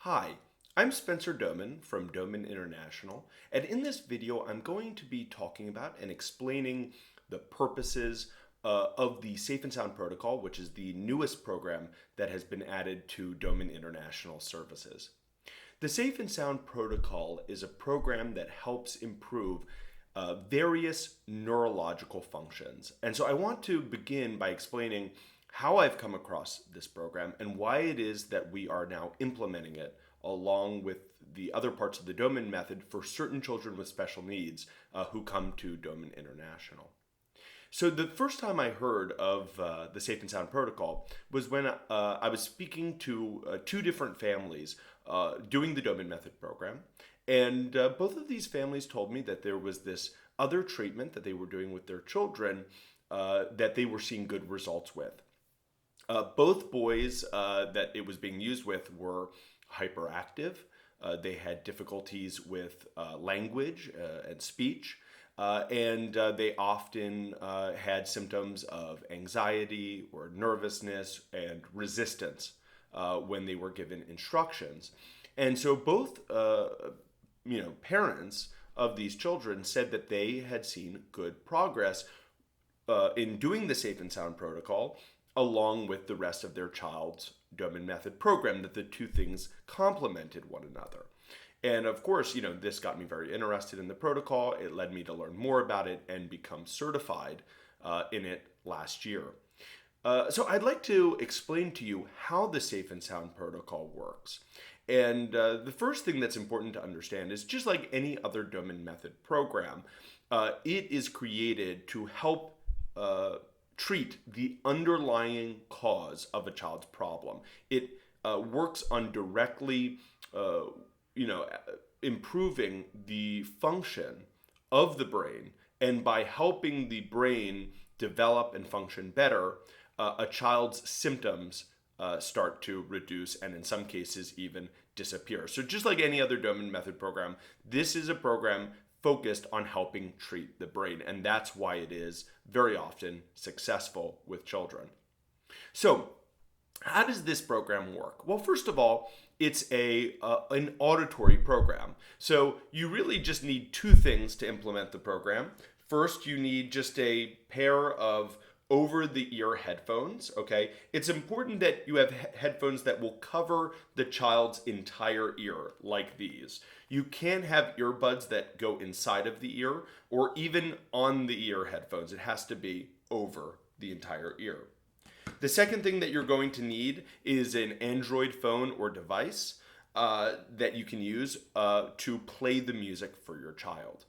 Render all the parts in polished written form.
Hi, I'm Spencer Doman from Doman International, and in this video I'm going to be talking about and explaining the purposes of the Safe and Sound Protocol, which is the newest program that has been added to Doman International services. The Safe and Sound Protocol is a program that helps improve various neurological functions. And so I want to begin by explaining how I've come across this program and why it is that we are now implementing it along with the other parts of the Doman Method for certain children with special needs who come to Doman International. So the first time I heard of the Safe and Sound Protocol was when I was speaking to two different families doing the Doman Method program. And both of these families told me that there was this other treatment that they were doing with their children that they were seeing good results with. Both boys that it was being used with were hyperactive. They had difficulties with language and speech. And they often had symptoms of anxiety or nervousness and resistance when they were given instructions. And so both parents of these children said that they had seen good progress in doing the Safe and Sound Protocol along with the rest of their child's Doman Method program, that the two things complemented one another. And of course, this got me very interested in the protocol. It led me to learn more about it and become certified in it last year. So I'd like to explain to you how the Safe and Sound Protocol works. And the first thing that's important to understand is just like any other Doman Method program, it is created to help treat the underlying cause of a child's problem. It works on directly improving the function of the brain, and by helping the brain develop and function better, a child's symptoms start to reduce and in some cases even disappear. So just like any other Doman Method program, this is a program focused on helping treat the brain, and that's why it is very often successful with children. So how does this program work? Well, first of all, it's an auditory program. So you really just need two things to implement the program. First, you need just a pair of over-the-ear headphones, okay? It's important that you have headphones that will cover the child's entire ear, like these. You can't have earbuds that go inside of the ear or even on the ear headphones. It has to be over the entire ear. The second thing that you're going to need is an Android phone or device that you can use to play the music for your child.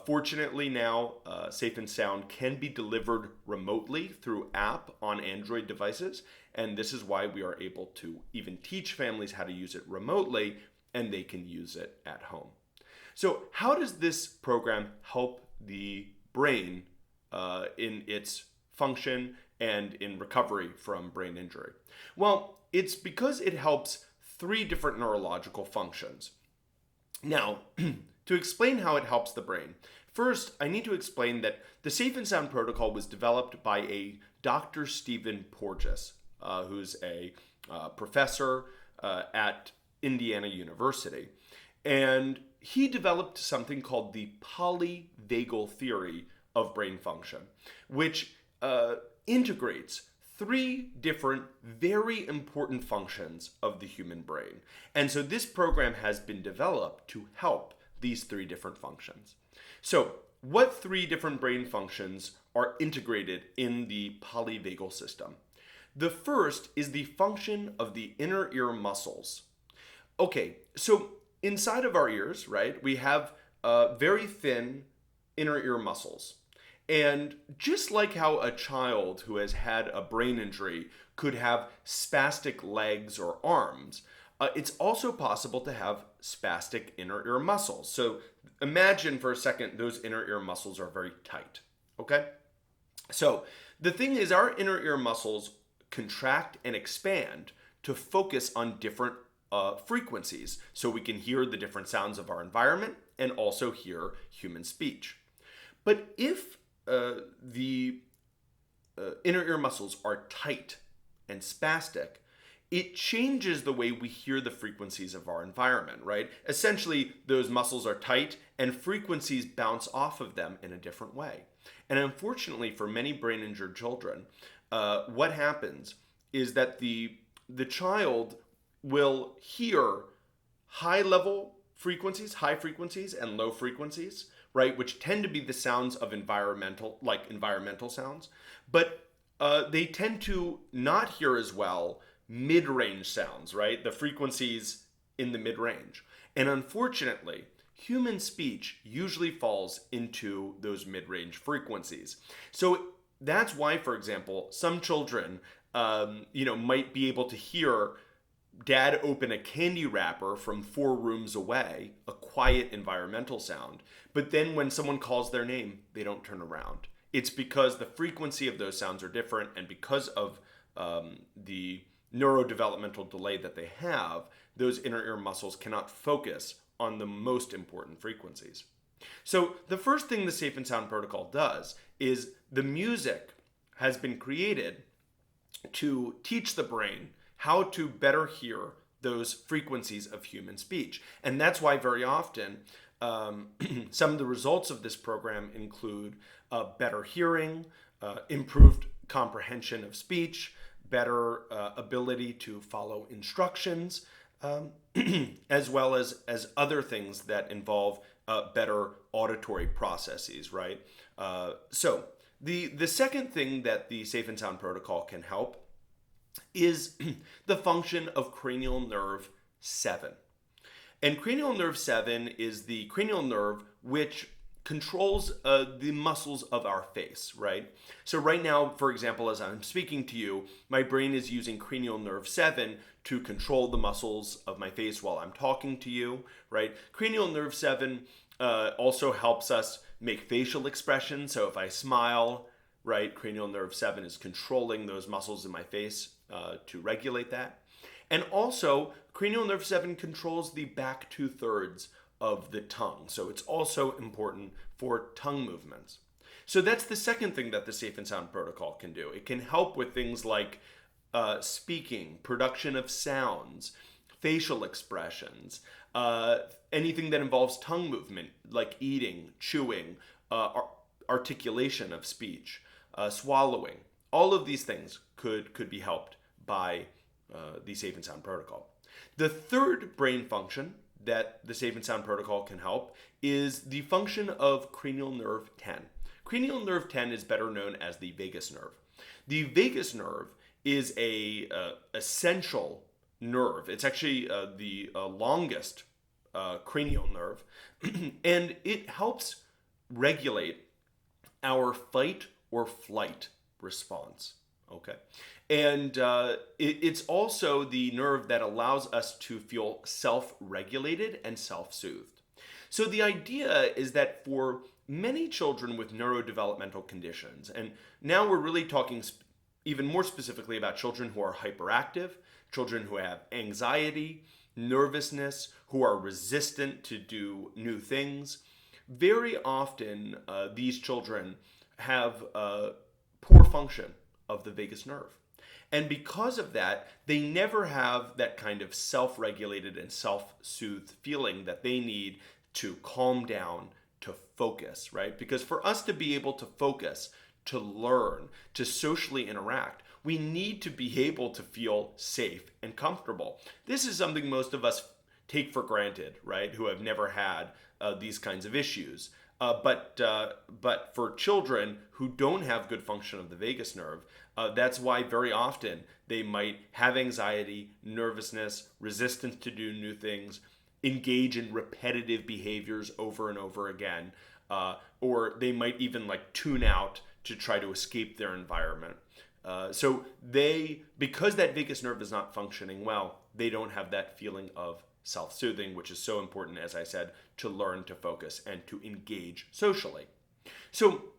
Fortunately now, Safe and Sound can be delivered remotely through app on Android devices, and this is why we are able to even teach families how to use it remotely, and they can use it at home. So how does this program help the brain in its function and in recovery from brain injury? Well, it's because it helps three different neurological functions. Now, to explain how it helps the brain, first I need to explain that the Safe and Sound Protocol was developed by a Dr. Stephen Porges, who's a professor at Indiana University. And he developed something called the polyvagal theory of brain function, which integrates three different very important functions of the human brain. And so this program has been developed to help these three different functions. So what three different brain functions are integrated in the polyvagal system? The first is the function of the inner ear muscles. Okay, so inside of our ears, right, we have very thin inner ear muscles. And just like how a child who has had a brain injury could have spastic legs or arms, it's also possible to have spastic inner ear muscles. So imagine for a second those inner ear muscles are very tight, okay? So the thing is, our inner ear muscles contract and expand to focus on different frequencies, so we can hear the different sounds of our environment and also hear human speech. But if the inner ear muscles are tight and spastic, it changes the way we hear the frequencies of our environment, right? Essentially, those muscles are tight and frequencies bounce off of them in a different way. And unfortunately, for many brain injured children, what happens is that the child will hear high frequencies and low frequencies, right, which tend to be the sounds of environmental sounds, but they tend to not hear as well mid-range sounds, right, the frequencies in the mid-range. And unfortunately, human speech usually falls into those mid-range frequencies. So that's why, for example, some children, might be able to hear dad open a candy wrapper from 4 rooms away, a quiet environmental sound. But then when someone calls their name, they don't turn around. It's because the frequency of those sounds are different, and because of the neurodevelopmental delay that they have, those inner ear muscles cannot focus on the most important frequencies. So the first thing the Safe and Sound protocol does is the music has been created to teach the brain how to better hear those frequencies of human speech. And that's why very often some of the results of this program include better hearing, improved comprehension of speech, better ability to follow instructions, as well as other things that involve better auditory processes, right? So the second thing that the Safe and Sound protocol can help is the function of cranial nerve 7. And cranial nerve 7 is the cranial nerve which controls the muscles of our face, right? So right now, for example, as I'm speaking to you, my brain is using cranial nerve 7 to control the muscles of my face while I'm talking to you, right? Cranial nerve 7 also helps us make facial expressions. So if I smile, right, cranial nerve 7 is controlling those muscles in my face to regulate that. And also, cranial nerve 7 controls the back 2/3 of the tongue. So it's also important for tongue movements. So that's the second thing that the Safe and Sound protocol can do. It can help with things like speaking, production of sounds, facial expressions, anything that involves tongue movement, like eating, chewing, articulation of speech, swallowing. All of these things could be helped by the Safe and Sound protocol. The third brain function that the Safe and Sound protocol can help is the function of cranial nerve 10. Cranial nerve 10 is better known as the vagus nerve. The vagus nerve is a essential nerve. It's actually the longest cranial nerve, and it helps regulate our fight or flight response. Okay. And it's also the nerve that allows us to feel self-regulated and self-soothed. So the idea is that for many children with neurodevelopmental conditions, and now we're really talking even more specifically about children who are hyperactive, children who have anxiety, nervousness, who are resistant to do new things, very often these children have poor function of the vagus nerve. And because of that, they never have that kind of self-regulated and self-soothed feeling that they need to calm down, to focus, right? Because for us to be able to focus, to learn, to socially interact, we need to be able to feel safe and comfortable. This is something most of us take for granted, right? Who have never had these kinds of issues. But for children who don't have good function of the vagus nerve, that's why very often they might have anxiety, nervousness, resistance to do new things, engage in repetitive behaviors over and over again, or they might even tune out to try to escape their environment. So because that vagus nerve is not functioning well, they don't have that feeling of self-soothing, which is so important, as I said, to learn to focus and to engage socially. So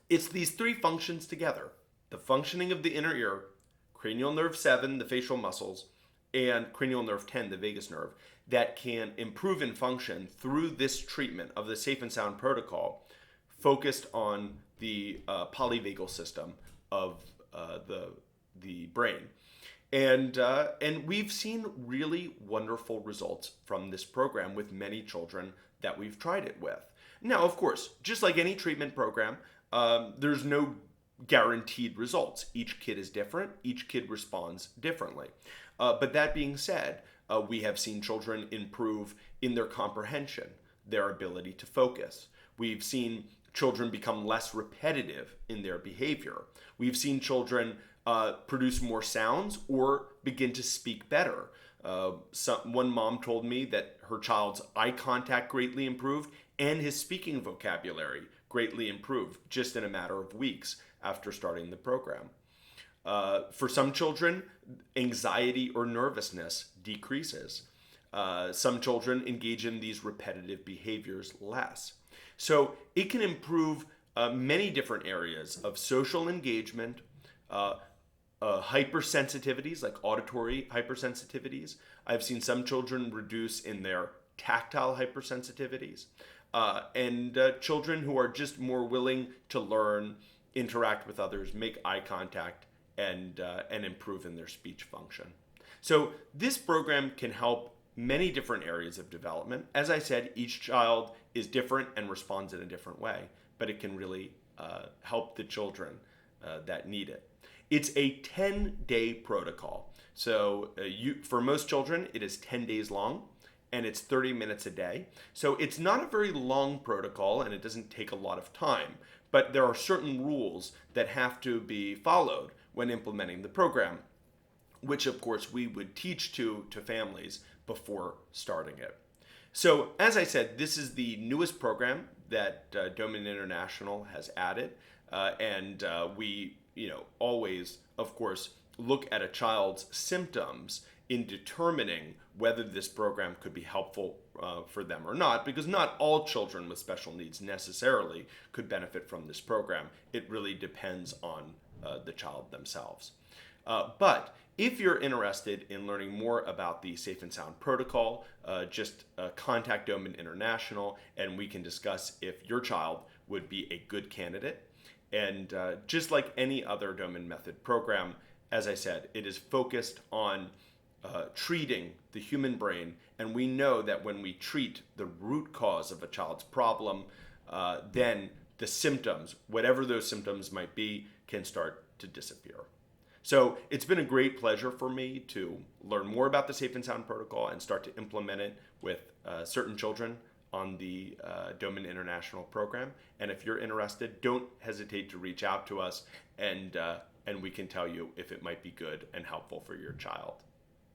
it's these three functions together: the functioning of the inner ear, cranial nerve 7, the facial muscles, and cranial nerve 10, the vagus nerve, that can improve in function through this treatment of the Safe and Sound protocol, focused on the polyvagal system of the brain. And we've seen really wonderful results from this program with many children that we've tried it with. Now, of course, just like any treatment program, there's no guaranteed results. Each kid is different. Each kid responds differently. But that being said, we have seen children improve in their comprehension, their ability to focus. We've seen children become less repetitive in their behavior. We've seen children produce more sounds or begin to speak better. One mom told me that her child's eye contact greatly improved and his speaking vocabulary greatly improved just in a matter of weeks after starting the program. For some children, anxiety or nervousness decreases. Some children engage in these repetitive behaviors less. So it can improve many different areas of social engagement, hypersensitivities like auditory hypersensitivities. I've seen some children reduce in their tactile hypersensitivities, and children who are just more willing to learn, interact with others, make eye contact, and improve in their speech function. So this program can help many different areas of development. As I said, each child is different and responds in a different way, but it can really help the children that need it. It's a 10-day protocol. So for most children, it is 10 days long, and it's 30 minutes a day. So it's not a very long protocol, and it doesn't take a lot of time, but there are certain rules that have to be followed when implementing the program, which of course we would teach to families before starting it. So as I said, this is the newest program that Doman International has added, and we always, of course, look at a child's symptoms in determining whether this program could be helpful for them or not, because not all children with special needs necessarily could benefit from this program. It really depends on the child themselves. But if you're interested in learning more about the Safe and Sound protocol, just contact Doman International and we can discuss if your child would be a good candidate. And just like any other Doman Method program, as I said, it is focused on treating the human brain. And we know that when we treat the root cause of a child's problem, then the symptoms, whatever those symptoms might be, can start to disappear. So it's been a great pleasure for me to learn more about the Safe and Sound protocol and start to implement it with certain children on the Doman International program. And if you're interested, don't hesitate to reach out to us, and we can tell you if it might be good and helpful for your child.